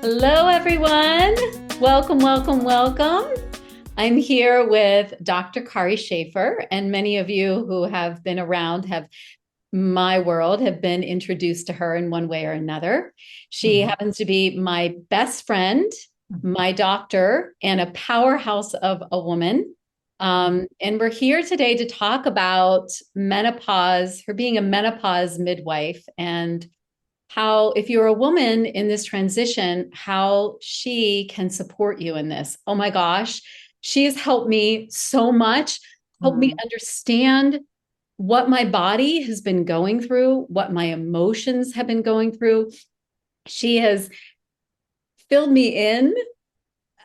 Hello, everyone. Welcome, welcome, welcome. I'm here with Dr. Kari Schaefer, and many of you who have been around have been introduced to her in one way or another. She happens to be my best friend, my doctor, and a powerhouse of a woman. And we're here today to talk about menopause, her being a menopause midwife, and how, if you're a woman in this transition, how she can support you in this. Oh my gosh, she has helped me so much, helped me understand what my body has been going through, what my emotions have been going through. She has filled me in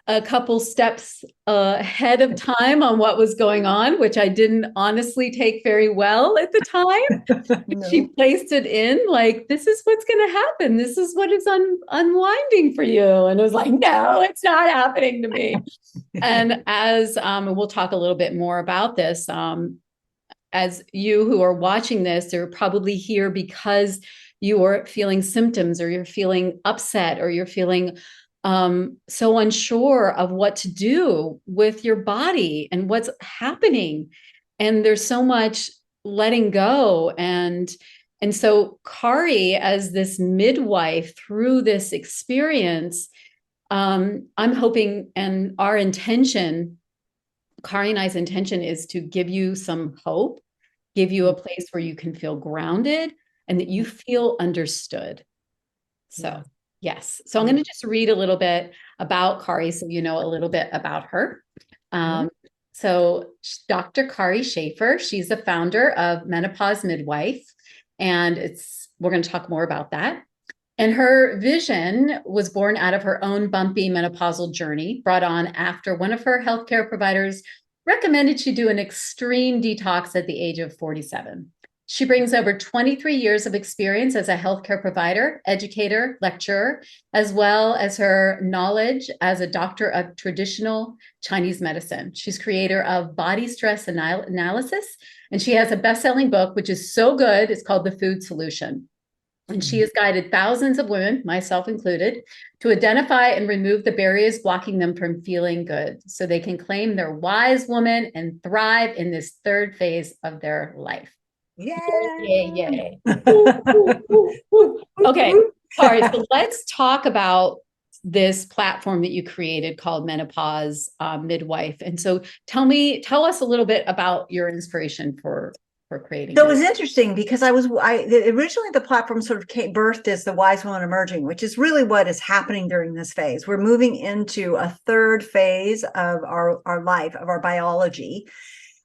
a couple steps ahead of time on what was going on, which I didn't honestly take very well at the time. No. She placed it in like, this is what's going to happen. This is what is unwinding for you. And it was like, no, it's not happening to me. And as we'll talk a little bit more about this, as you who are watching this, you're probably here because you are feeling symptoms, or you're feeling upset, or you're feeling so unsure of what to do with your body and what's happening. And there's so much letting go. And so Kari, as this midwife through this experience, I'm hoping, and our intention, Kari and I's intention, is to give you some hope, give you a place where you can feel grounded and that you feel understood. So, yes. So I'm going to just read a little bit about Kari so you know a little bit about her. So Dr. Kari Schaefer, she's the founder of Menopause Midwife, and we're going to talk more about that. And her vision was born out of her own bumpy menopausal journey, brought on after one of her healthcare providers recommended she do an extreme detox at the age of 47. She brings over 23 years of experience as a healthcare provider, educator, lecturer, as well as her knowledge as a doctor of traditional Chinese medicine. She's creator of Body Stress Analysis, and she has a best-selling book, which is so good. It's called The Food Solution. And she has guided thousands of women, myself included, to identify and remove the barriers blocking them from feeling good so they can claim their wise woman and thrive in this third phase of their life. Yay. Yay, yay. Okay, Kari, so let's talk about this platform that you created called Menopause Midwife. And so tell us a little bit about your inspiration for creating So it this. was interesting because originally the platform sort of birthed as the Wise Woman Emerging, which is really what is happening during this phase. We're moving into a third phase of our life, of our biology,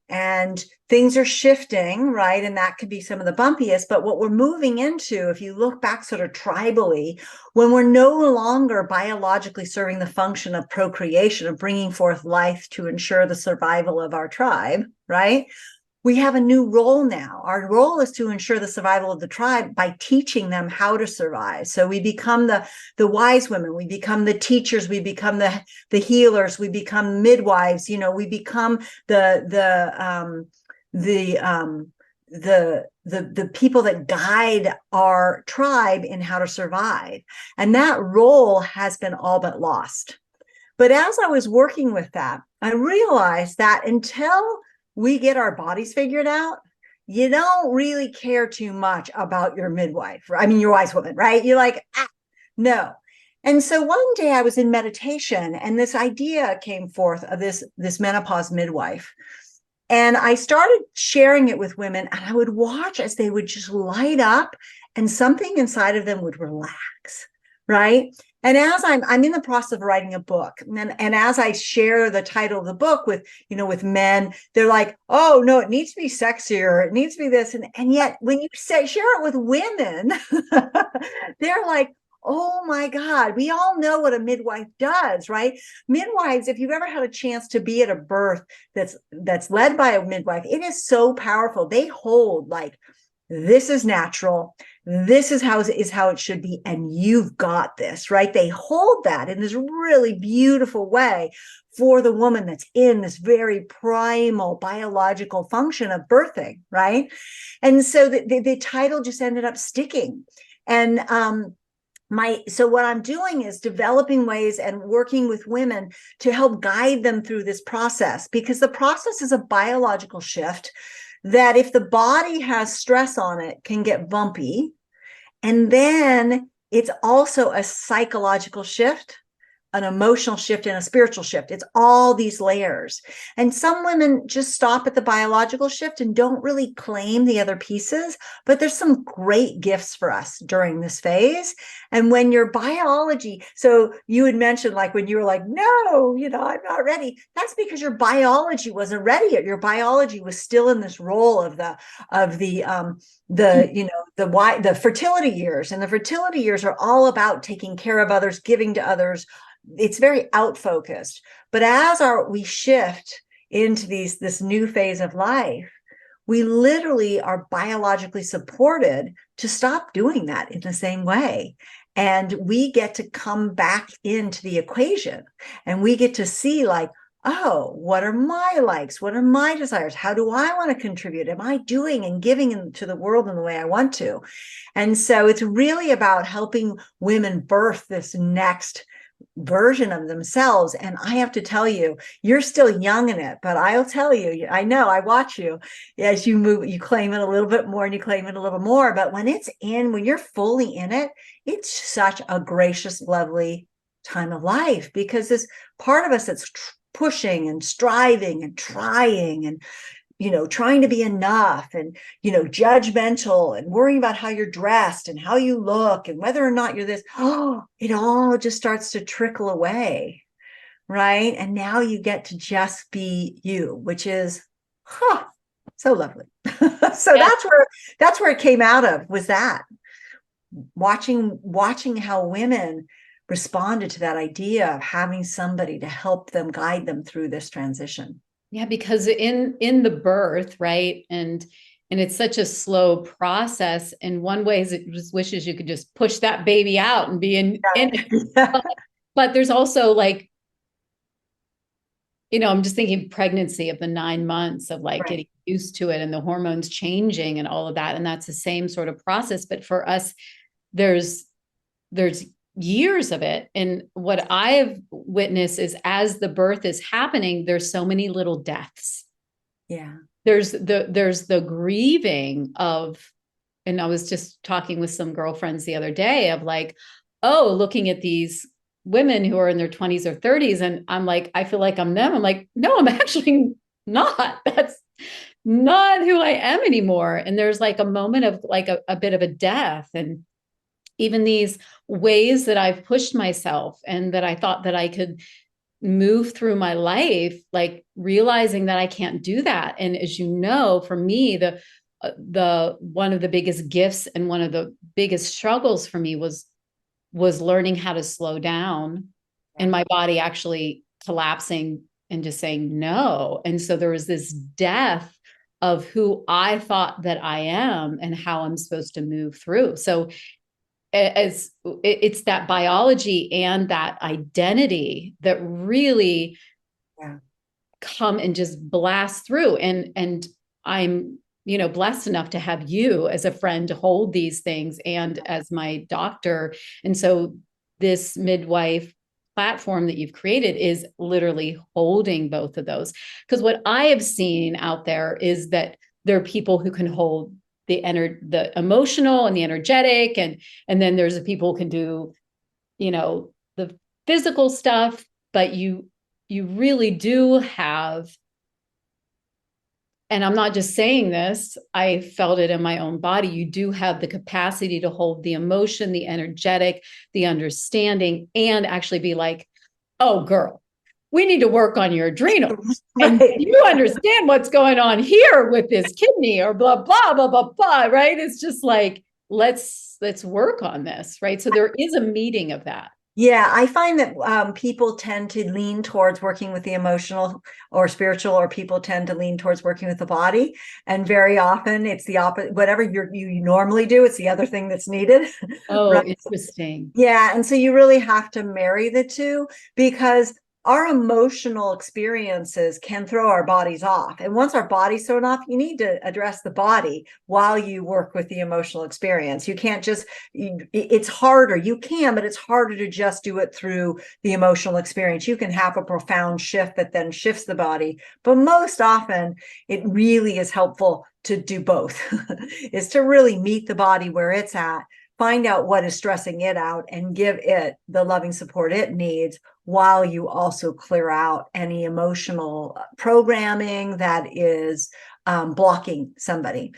and things are shifting, right? And that could be some of the bumpiest, but what we're moving into, if you look back sort of tribally, when we're no longer biologically serving the function of procreation, of bringing forth life to ensure the survival of our tribe, right? We have a new role now. Our role is to ensure the survival of the tribe by teaching them how to survive. So we become the wise women, we become the teachers, we become the healers, we become midwives. We become the people that guide our tribe in how to survive. And that role has been all but lost. But as I was working with that, I realized that until we get our bodies figured out, you don't really care too much about your midwife. I mean, your wise woman, right? You're like, no. And so one day I was in meditation and this idea came forth of this menopause midwife. And I started sharing it with women, and I would watch as they would just light up and something inside of them would relax, right? And as I'm in the process of writing a book, and as I share the title of the book with men, they're like, oh no, it needs to be sexier, it needs to be this, and yet when you share it with women, they're like, oh my God, we all know what a midwife does, right? Midwives, if you've ever had a chance to be at a birth that's led by a midwife, it is so powerful. They hold like, this is natural. This is how it should be. And you've got this, right? They hold that in this really beautiful way for the woman that's in this very primal biological function of birthing, right? And so the title just ended up sticking. And So what I'm doing is developing ways and working with women to help guide them through this process, because the process is a biological shift that, if the body has stress on it, can get bumpy. And then it's also a psychological shift, an emotional shift, and a spiritual shift. It's all these layers. And some women just stop at the biological shift and don't really claim the other pieces. But there's some great gifts for us during this phase. And when your biology, so you had mentioned, like, when you were like, no, I'm not ready. That's because your biology wasn't ready yet. Your biology was still in this role of the fertility years. And the fertility years are all about taking care of others, giving to others. It's very out focused. But as we shift into this new phase of life, we literally are biologically supported to stop doing that in the same way. And we get to come back into the equation, and we get to see, like, oh, what are my likes? What are my desires? How do I want to contribute? Am I doing and giving to the world in the way I want to? And so it's really about helping women birth this next version of themselves. And I have to tell you, you're still young in it, but I'll tell you, I know, I watch you as you move, you claim it a little bit more and you claim it a little more. But when you're fully in it, it's such a gracious, lovely time of life, because this part of us that's pushing and striving and trying and trying to be enough, and judgmental, and worrying about how you're dressed and how you look and whether or not you're this, it all just starts to trickle away, right? And now you get to just be you, which is so lovely. So Yeah. that's where it came out of, was that watching how women responded to that idea of having somebody to help them, guide them through this transition. Yeah, because in the birth, right? And it's such a slow process. In one way, it just wishes you could just push that baby out and be in it. Yeah. But there's also, like, I'm just thinking pregnancy, of the 9 months of, like, Right. getting used to it and the hormones changing and all of that. And that's the same sort of process. But for us, there's years of it. And what I've witnessed is, as the birth is happening, there's so many little deaths. Yeah. There's the grieving of, and I was just talking with some girlfriends the other day of, like, oh, looking at these women who are in their 20s or 30s. And I'm like, I feel like I'm them. I'm like, no, I'm actually not. That's not who I am anymore. And there's, like, a moment of, like, a bit of a death. And even these ways that I've pushed myself and that I thought that I could move through my life, like, realizing that I can't do that. And as you know, for me, the one of the biggest gifts and one of the biggest struggles for me was learning how to slow down, and my body actually collapsing and just saying no. And so there was this death of who I thought that I am and how I'm supposed to move through. So as it's that biology and that identity that really come and just blast through. And I'm, blessed enough to have you as a friend to hold these things, and as my doctor. And so this midwife platform that you've created is literally holding both of those. Because what I have seen out there is that there are people who can hold the emotional and the energetic, and then there's the people who can do, the physical stuff. But you really do have, and I'm not just saying this, I felt it in my own body, you do have the capacity to hold the emotion, the energetic, the understanding, and actually be like, oh, girl, we need to work on your adrenals. And you understand what's going on here with this kidney, or blah, blah, blah, blah, blah, right? It's just like, let's work on this, right? So there is a meeting of that. Yeah, I find that people tend to lean towards working with the emotional or spiritual, or people tend to lean towards working with the body. And very often it's the opposite. Whatever you normally do, it's the other thing that's needed. Oh, right? interesting. Yeah. And so you really have to marry the two, because our emotional experiences can throw our bodies off. And once our body's thrown off, you need to address the body while you work with the emotional experience. You can't just, it's harder. You can, but it's harder to just do it through the emotional experience. You can have a profound shift that then shifts the body. But most often, it really is helpful to do both, is to really meet the body where it's at, find out what is stressing it out, and give it the loving support it needs, while you also clear out any emotional programming that is blocking somebody.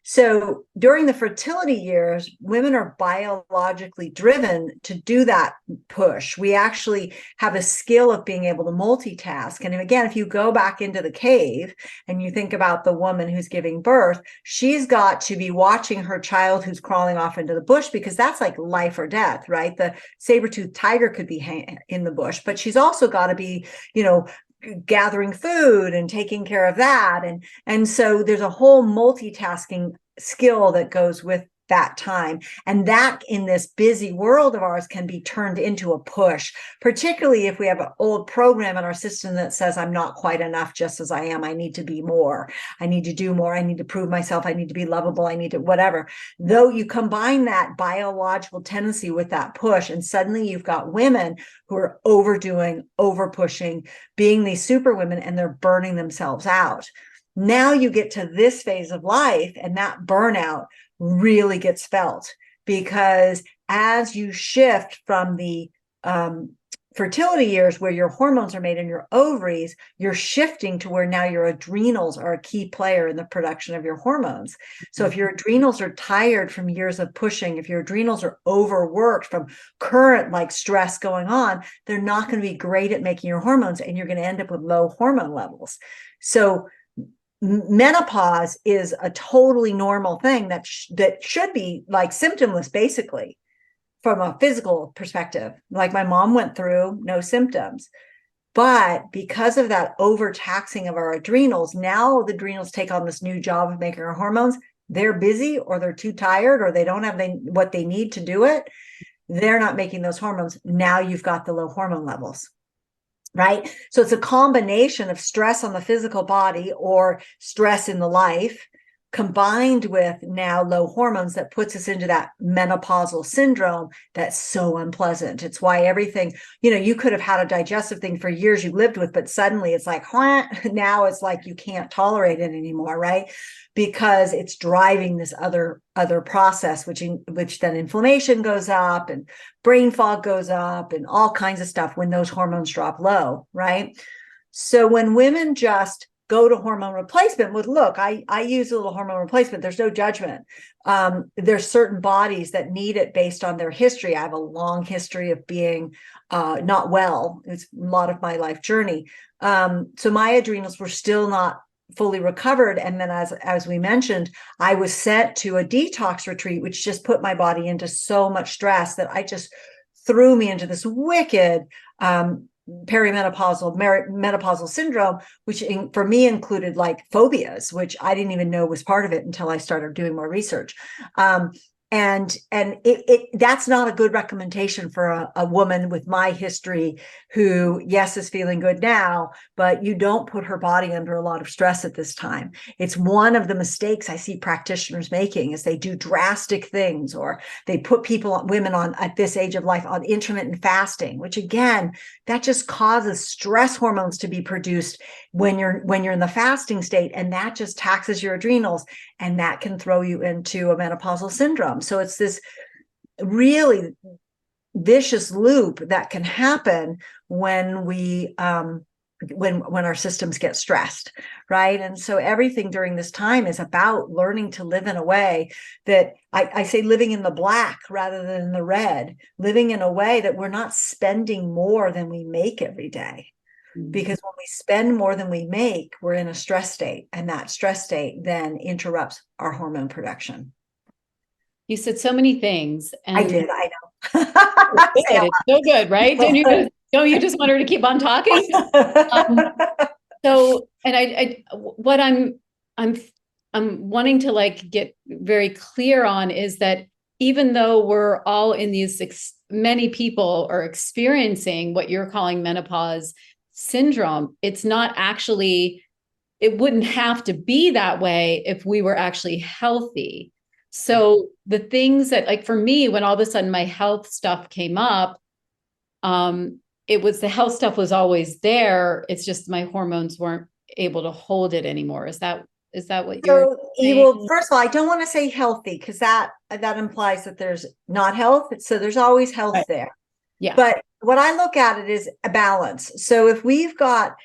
So during the fertility years, women are biologically driven to do that push. We actually have a skill of being able to multitask. And again, if you go back into the cave and you think about the woman who's giving birth, she's got to be watching her child who's crawling off into the bush, because that's like life or death, right? The saber-toothed tiger could be in the bush, but she's also got to be, gathering food and taking care of that. And so there's a whole multitasking skill that goes with that time. And that, in this busy world of ours, can be turned into a push, particularly if we have an old program in our system that says, I'm not quite enough just as I am. I need to be more. I need to do more. I need to prove myself. I need to be lovable. I need to whatever. Though you combine that biological tendency with that push, and suddenly you've got women who are overdoing, over pushing, being these super women, and they're burning themselves out. Now you get to this phase of life, and that burnout really gets felt, because as you shift from the fertility years where your hormones are made in your ovaries, you're shifting to where now your adrenals are a key player in the production of your hormones. So if your adrenals are tired from years of pushing, if your adrenals are overworked from current like stress going on, they're not going to be great at making your hormones, and you're going to end up with low hormone levels. So menopause is a totally normal thing that should be like symptomless, basically, from a physical perspective. Like my mom went through, no symptoms. But because of that overtaxing of our adrenals, now the adrenals take on this new job of making our hormones. They're busy, or they're too tired, or they don't have what they need to do it. They're not making those hormones. Now you've got the low hormone levels. Right? So it's a combination of stress on the physical body or stress in the life, combined with now low hormones, that puts us into that menopausal syndrome that's so unpleasant. It's why everything, you could have had a digestive thing for years you lived with, but suddenly it's like, now it's like you can't tolerate it anymore, right? Because it's driving this other process, which then inflammation goes up and brain fog goes up and all kinds of stuff when those hormones drop low, right? So when women just go to hormone replacement look, I use a little hormone replacement. There's no judgment. There's certain bodies that need it based on their history. I have a long history of being not well. It's a lot of my life journey. So my adrenals were still not fully recovered. And then as we mentioned, I was sent to a detox retreat, which just put my body into so much stress that I just threw me into this wicked menopausal syndrome, which for me included like phobias, which I didn't even know was part of it until I started doing more research. And that's not a good recommendation for a woman with my history who, yes, is feeling good now, but you don't put her body under a lot of stress at this time. It's one of the mistakes I see practitioners making, is they do drastic things, or they put women on at this age of life on intermittent fasting, which again, that just causes stress hormones to be produced when you're in the fasting state, and that just taxes your adrenals, and that can throw you into a menopausal syndrome. So it's this really vicious loop that can happen when we when our systems get stressed, right? And so everything during this time is about learning to live in a way that I say living in the black rather than in the red, living in a way that we're not spending more than we make every day. Because when we spend more than we make, we're in a stress state, and that stress state then interrupts our hormone production. You said so many things. And I did. I know. it's so good, right? Don't you just want her to keep on talking? What I'm wanting to like get very clear on is that even though we're all in these, many people are experiencing what you're calling menopause, syndrome, it's not actually, it wouldn't have to be that way if we were actually healthy. So the things that, like for me, when all of a sudden my health stuff came up, it was, the health stuff was always there. It's just my hormones weren't able to hold it anymore. Is that what you're So you saying? will, first of all, I don't want to say healthy because that implies that there's not health. So there's always health Right. there. Yeah. But what I look at it is a balance. So if we've got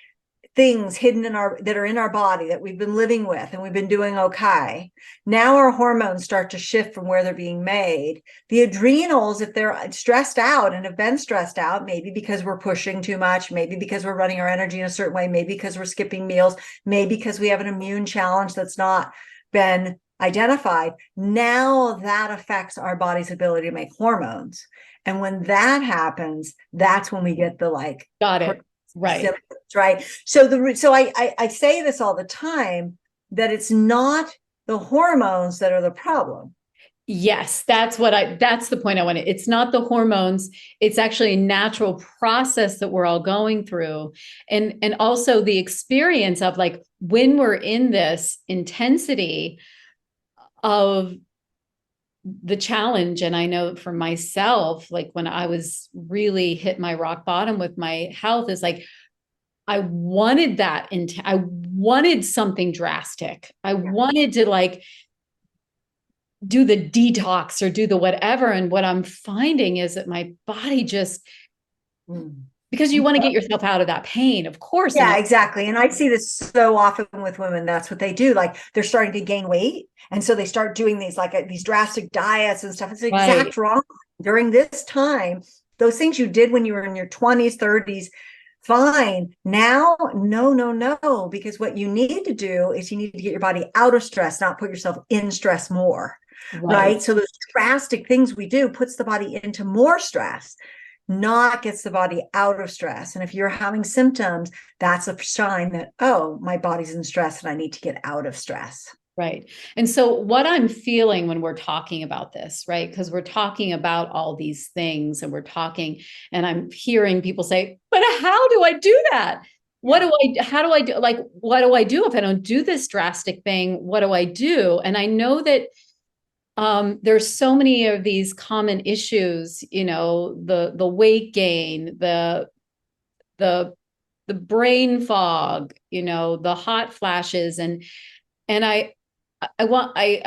things hidden in our that are in our body that we've been living with and we've been doing okay, now our hormones start to shift from where they're being made. The adrenals, if they're stressed out and have been stressed out, maybe because we're pushing too much, maybe because we're running our energy in a certain way, maybe because we're skipping meals, maybe because we have an immune challenge that's not been identified, now that affects our body's ability to make hormones. And when that happens, that's when we get the like Got it. Right. symptoms, right? So I say this all the time, that it's not the hormones that are the problem. Yes, that's the point I wanted. It's not the hormones. It's actually a natural process that we're all going through. And also the experience of like when we're in this intensity of the challenge. And I know for myself, like when I was really hit my rock bottom with my health, is like I wanted that I wanted something drastic. I wanted to like do the detox or do the whatever. And what I'm finding is that my body just, because you want to get yourself out of that pain, of course. Yeah, exactly. And I see this so often with women. That's what they do. Like they're starting to gain weight. And so they start doing these like these drastic diets and stuff. It's the Right. exact wrong. During this time, those things you did when you were in your 20s, 30s, fine. Now, no, because what you need to do is you need to get your body out of stress, not put yourself in stress more. Right. So those drastic things we do puts the body into more stress, not gets the body out of stress. And if you're having symptoms, that's a sign that, oh, my body's in stress and I need to get out of stress. Right. And so what I'm feeling when we're talking about this, right? Because we're talking about all these things and we're talking, and I'm hearing people say, but how do I do that? How do I do, like, what do I do if I don't do this drastic thing? What do I do? And I know that there's so many of these common issues, you know, the weight gain, the the brain fog, you know, the hot flashes, and I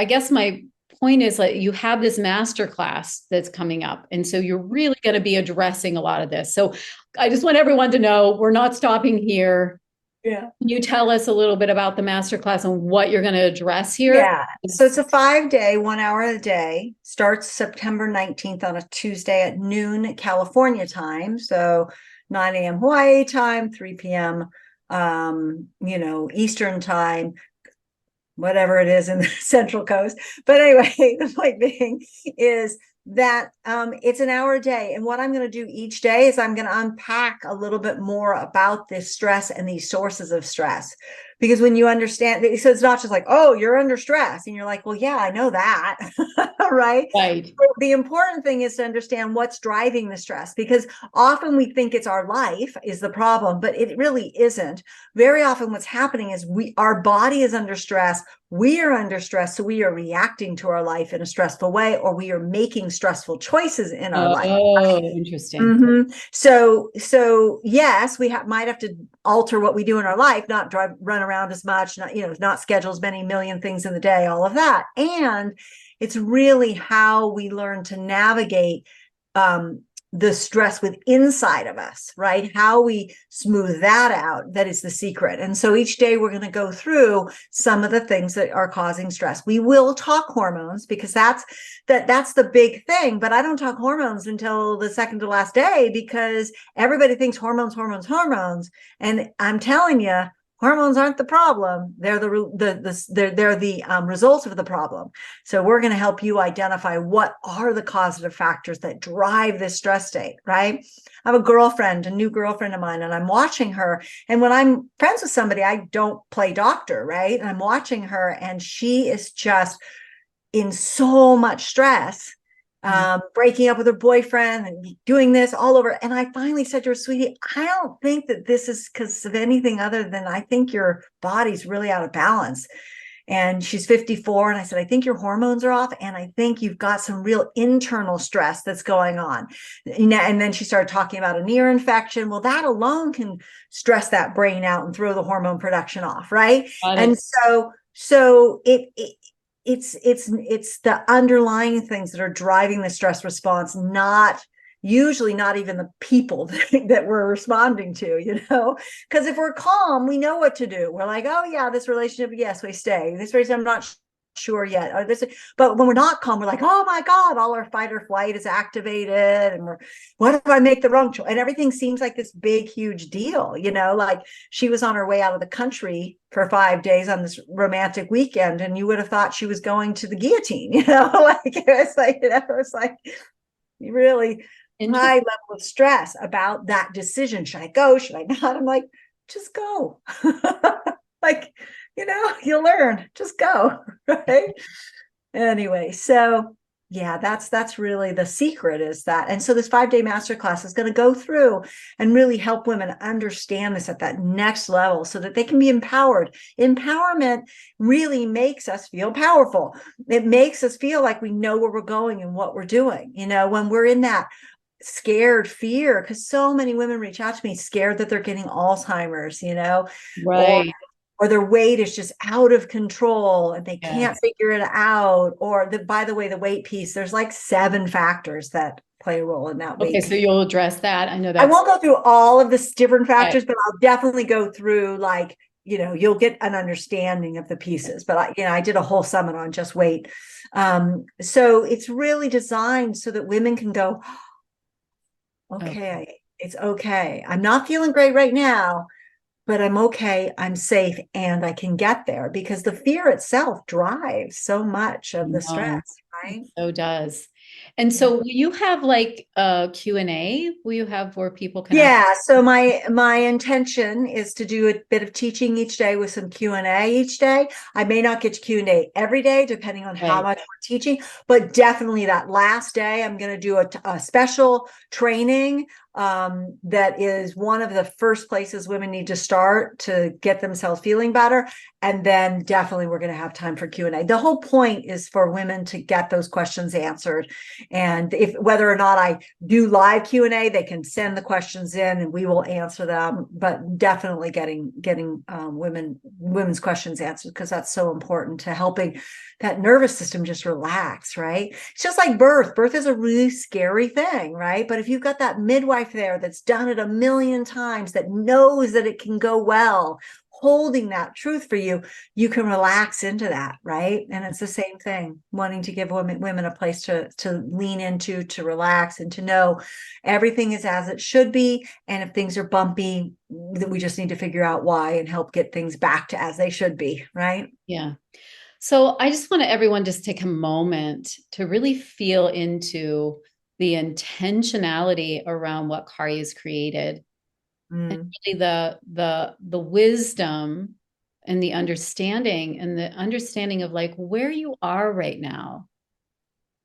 guess my point is like you have this master class that's coming up, and so you're really going to be addressing a lot of this. So I just want everyone to know we're not stopping here. Yeah. Can you tell us a little bit about the masterclass and what you're going to address here? Yeah. So it's a 5-day, 1 hour a day, starts September 19th on a Tuesday at noon California time. So 9 a.m. Hawaii time, 3 p.m. Eastern time, whatever it is in the Central Coast. But anyway, the point being is that it's an hour a day. And what I'm going to do each day is I'm going to unpack a little bit more about this stress and these sources of stress. Because when you understand, so it's not just like, oh, you're under stress. And you're like, well, yeah, I know that. Right. Right. But the important thing is to understand what's driving the stress, because often we think it's our life is the problem, but it really isn't. Very often what's happening is our body is under stress. We are under stress. So we are reacting to our life in a stressful way, or we are making stressful choices in our life. Oh, interesting. Mm-hmm. So yes, we might have to alter what we do in our life, not run around as much, not schedule as many million things in the day, all of that. And it's really how we learn to navigate the stress with inside of us, right? How we smooth that out, that is the secret. And so each day we're going to go through some of the things that are causing stress. We will talk hormones because that's the big thing, but I don't talk hormones until the second to last day because everybody thinks hormones. And I'm telling you, hormones aren't the problem. They're the results of the problem. So we're going to help you identify what are the causative factors that drive this stress state, right? I have a new girlfriend of mine, and I'm watching her. And when I'm friends with somebody, I don't play doctor, right? And I'm watching her, and she is just in so much stress. Mm. breaking up with her boyfriend and doing this all over. And I finally said to her, sweetie, I don't think that this is because of anything other than I think your body's really out of balance. And she's 54. And I said, I think your hormones are off. And I think you've got some real internal stress that's going on. And then she started talking about an ear infection. Well, that alone can stress that brain out and throw the hormone production off. Right. Got And it. so it's the underlying things that are driving the stress response, not usually not even the people that we're responding to, because if we're calm, we know what to do. We're like, oh yeah, this relationship, yes, we stay. This relationship, I'm not sure yet. Or this, but when we're not calm, we're like, oh my God, all our fight or flight is activated. And what if I make the wrong choice? And everything seems like this big, huge deal, like she was on her way out of the country for 5 days on this romantic weekend. And you would have thought she was going to the guillotine, like, it's like really high Interesting. level of stress about that decision. Should I go? Should I not? I'm like, just go. Like, you'll learn. Just go. Right. Anyway, so yeah, that's really the secret, is that. And so this 5-day masterclass is going to go through and really help women understand this at that next level so that they can be empowered. Empowerment really makes us feel powerful. It makes us feel like we know where we're going and what we're doing. When we're in that scared fear, because so many women reach out to me scared that they're getting Alzheimer's, or Right. their weight is just out of control and they can't Yes. figure it out. Or by the way, the weight piece, there's like 7 factors that play a role in that Okay. weight So piece. you'll address that. I know I that's won't go through all of the different right. factors, but I'll definitely go through, like, you'll get an understanding of the pieces. But I did a whole summit on just weight. So it's really designed so that women can go, Okay. okay, it's okay. I'm not feeling great right now, but I'm okay. I'm safe and I can get there, because the fear itself drives so much of the No, stress, it right? so does. And Yeah. so will you have like a Q&A? Will you have where people can ask? Yeah, so my intention is to do a bit of teaching each day with some Q&A each day. I may not get to Q&A every day, depending on how Right. much we're teaching, but definitely that last day, I'm going to do a special training that is one of the first places women need to start to get themselves feeling better. And then definitely we're going to have time for Q&A. The whole point is for women to get those questions answered. And if whether or not I do live Q&A, they can send the questions in and we will answer them, but definitely getting women's questions answered, because that's so important to helping that nervous system just relax, right? It's just like birth. Birth is a really scary thing, right? But if you've got that midwife there that's done it a million times, that knows that it can go well, holding that truth for you, you can relax into that, right? And it's the same thing, wanting to give women a place to lean into, to relax, and to know everything is as it should be. And if things are bumpy, that we just need to figure out why and help get things back to as they should be, right? Yeah. So I just want everyone just take a moment to really feel into the intentionality around what Kari has created, and Mm. really the wisdom and the understanding of like where you are right now,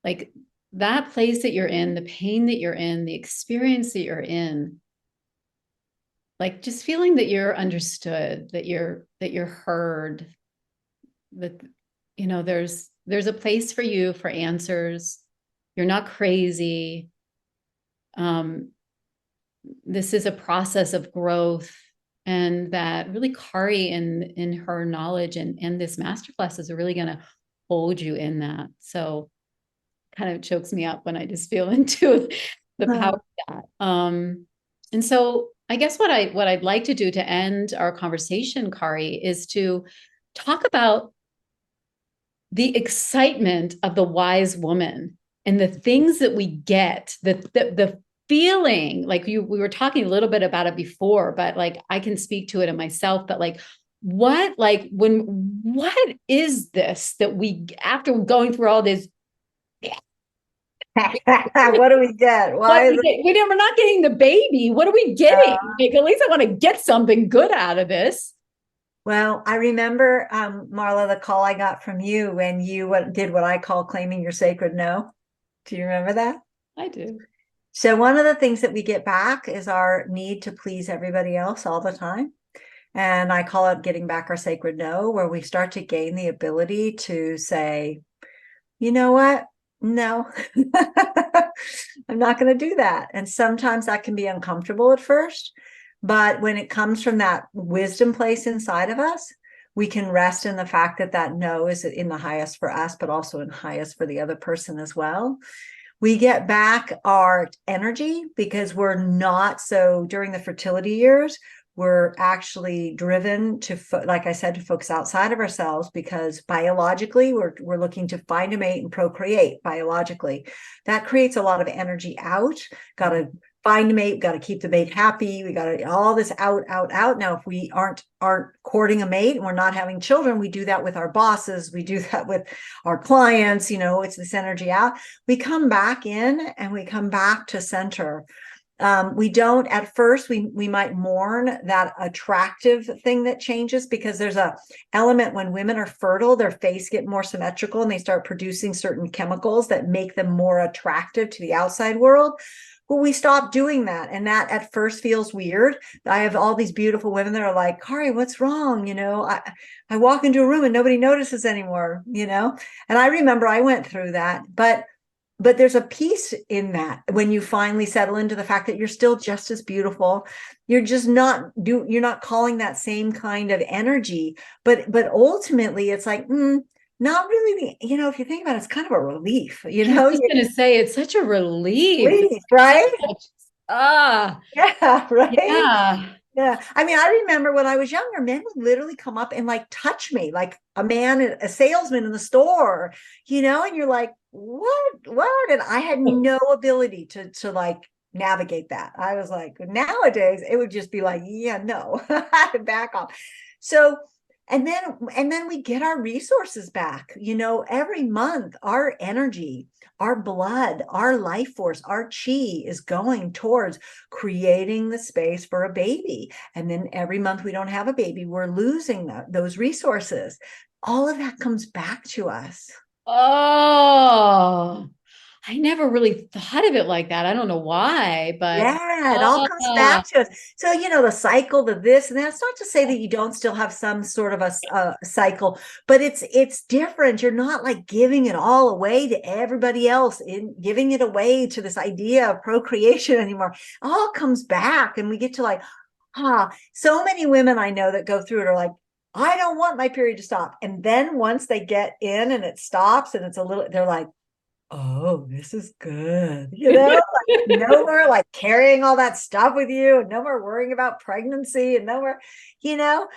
like that place that you're in, the pain that you're in, the experience that you're in, like just feeling that you're understood, that you're heard, that there's a place for you for answers. You're not crazy. um this is a process of growth, and that really Kari in her knowledge and this masterclass is really going to hold you in that. So kind of chokes me up when I just feel into the power Oh. of that. And so I guess what I'd like to do to end our conversation, Kari, is to talk about the excitement of the wise woman and the things that we get, the feeling, like we were talking a little bit about it before, but like I can speak to it in myself, but what is this that we, after going through all this, What do we get? what Why is we get, we're not getting the baby. What are we getting? it? Like, at least I want to get something good out of this. Well, I remember, Marla, the call I got from you when you did what I call claiming your sacred no. Do you remember that? I do. So one of the things that we get back is our need to please everybody else all the time. And I call it getting back our sacred no, where we start to gain the ability to say, you know what? No, I'm not going to do that. And sometimes that can be uncomfortable at first. But when it comes from that wisdom place inside of us, we can rest in the fact that that no is in the highest for us, but also in highest for the other person as well. We get back our energy because we're not so during the fertility years, we're actually driven to, like I said, to focus outside of ourselves because biologically we're looking to find a mate and procreate biologically. That creates a lot of energy out. Got to find a mate, got to keep the mate happy. We got to all this out, out, out. Now, if we aren't courting a mate and we're not having children, we do that with our bosses. We do that with our clients. It's this energy out. We come back in and we come back to center. We don't at first, we might mourn that attractive thing that changes because there's a element when women are fertile, their face get more symmetrical and they start producing certain chemicals that make them more attractive to the outside world. But we stop doing that. And that at first feels weird. I have all these beautiful women that are like, Kari, what's wrong? I walk into a room and nobody notices anymore, And I remember I went through that, but there's a peace in that when you finally settle into the fact that you're still just as beautiful. You're just you're not calling that same kind of energy, but ultimately it's like, not really, if you think about it, it's kind of a relief, I was just going to say, it's such a relief. relief, right? Ah, Yeah, right. yeah. Yeah. I mean, I remember when I was younger, men would literally come up and like touch me, like a salesman in the store, and you're like, what? And I had no ability to like navigate that. I was like, nowadays it would just be like, yeah, no, back off. So, and then we get our resources back, every month, our energy, our blood, our life force, our chi is going towards creating the space for a baby. And then every month we don't have a baby, we're losing those resources. All of that comes back to us. Oh, I never really thought of it like that. I don't know why, but Yeah, it all comes back to us. So, the cycle, the this and that's not to say that you don't still have some sort of a cycle, but it's different. You're not like giving it all away to everybody else in giving it away to this idea of procreation anymore. It all comes back and we get to like, so many women I know that go through it are like, I don't want my period to stop. And then once they get in and it stops and they're like, oh, this is good. Like no more like carrying all that stuff with you and no more worrying about pregnancy and no more, so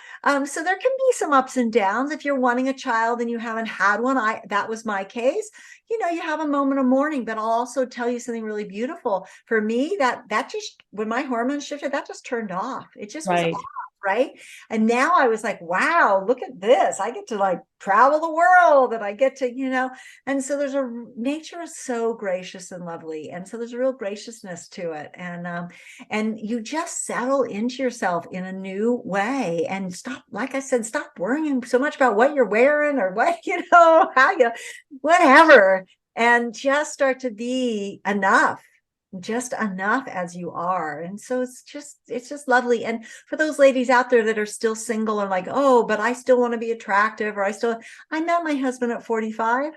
there can be some ups and downs. If you're wanting a child and you haven't had one, that was my case. You have a moment of mourning, but I'll also tell you something really beautiful. For me, that just when my hormones shifted, that just turned off. It just was right. off. Right. And now I was like, wow, look at this. I get to like travel the world and I get to, and so nature is so gracious and lovely. And so there's a real graciousness to it. And you just settle into yourself in a new way and stop, like I said, stop worrying so much about what you're wearing or what, how you, whatever, and just start to be enough, just enough as you are. And so it's just lovely. And for those ladies out there that are still single and like, oh, but I still want to be attractive, or I met my husband at 45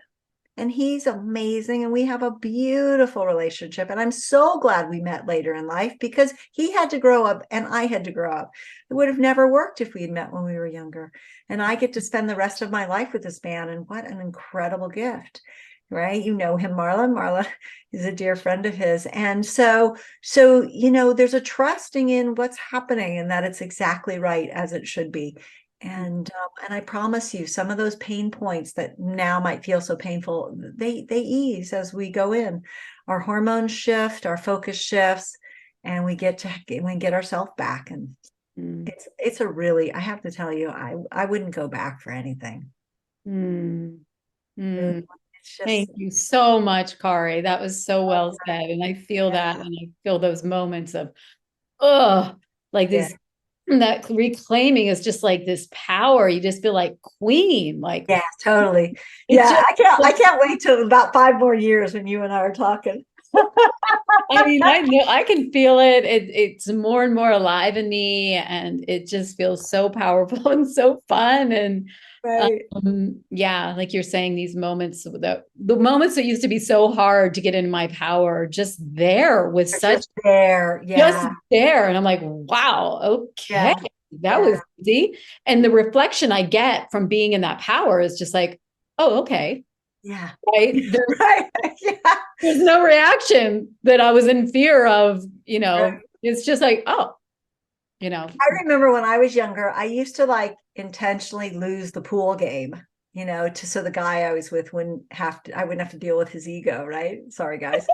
and he's amazing and we have a beautiful relationship, and I'm so glad we met later in life because he had to grow up and I had to grow up. It would have never worked if we had met when we were younger, and I get to spend the rest of my life with this man, and what an incredible gift. Right? You know him, Marla. Marla is a dear friend of his. And so, there's a trusting in what's happening and that it's exactly right as it should be. And I promise you, some of those pain points that now might feel so painful, they ease as we go in. Our hormones shift, our focus shifts, and we get ourselves back. And it's a really, I have to tell you, I wouldn't go back for anything. Mm. Really, Mm. it's just Thank you so much, Kari. That was so well said. And I feel that, yeah, and I feel those moments of, oh, like yeah. this. that reclaiming is just like this power. You just feel like queen. Like Yeah, totally. it's Yeah, just, I can't wait till about 5 more years when you and I are talking. I mean, I know I can feel it. It's more and more alive in me, and it just feels so powerful and so fun. And Right. yeah, like you're saying, these moments, the moments that used to be so hard to get in my power, are just there with They're such just there. just Yeah. there. And I'm like, wow, okay, Yeah. that was Yeah. easy. And the reflection I get from being in that power is just like, oh, okay, Yeah. right. Right. Yeah. There's no reaction that I was in fear of, Right. it's just like, oh, you know, I remember when I was younger, I used to like intentionally lose the pool game, to so the guy I was with I wouldn't have to deal with his ego, right? Sorry, guys.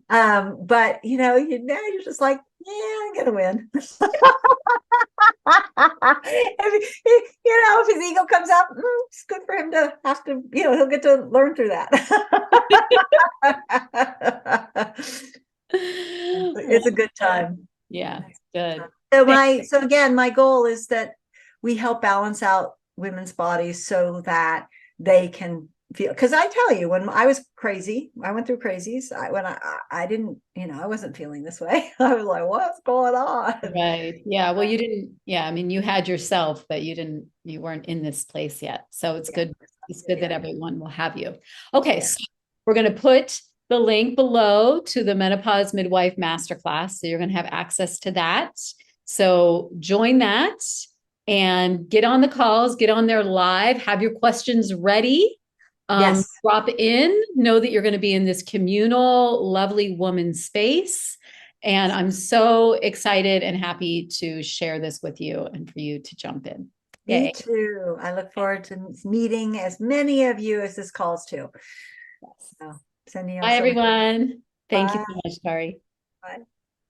But now you're just like, yeah, I'm gonna win. If his ego comes up, it's good for him to have to, he'll get to learn through that. It's a good time. yeah, good. So again, my goal is that we help balance out women's bodies so that they can feel, because I tell you, when I was crazy, I went through crazies. When I didn't, I wasn't feeling this way. I was like, what's going on? Right. Yeah. Well, you didn't, yeah. I mean, you had yourself, but you weren't in this place yet. So it's Yeah, good. It's good that yeah, everyone will have you. Okay. yeah. So we're going to put the link below to the Menopause Midwife Masterclass. So you're going to have access to that. So join that and get on the calls, get on there live, have your questions ready. Yes. Drop in, know that you're going to be in this communal, lovely woman space. And I'm so excited and happy to share this with you and for you to jump in. Me Yay. too. I look forward to meeting as many of you as this calls to. Yes. So, sending you all Bye, so much. everyone. Thank you Bye. so much, Kari. Bye.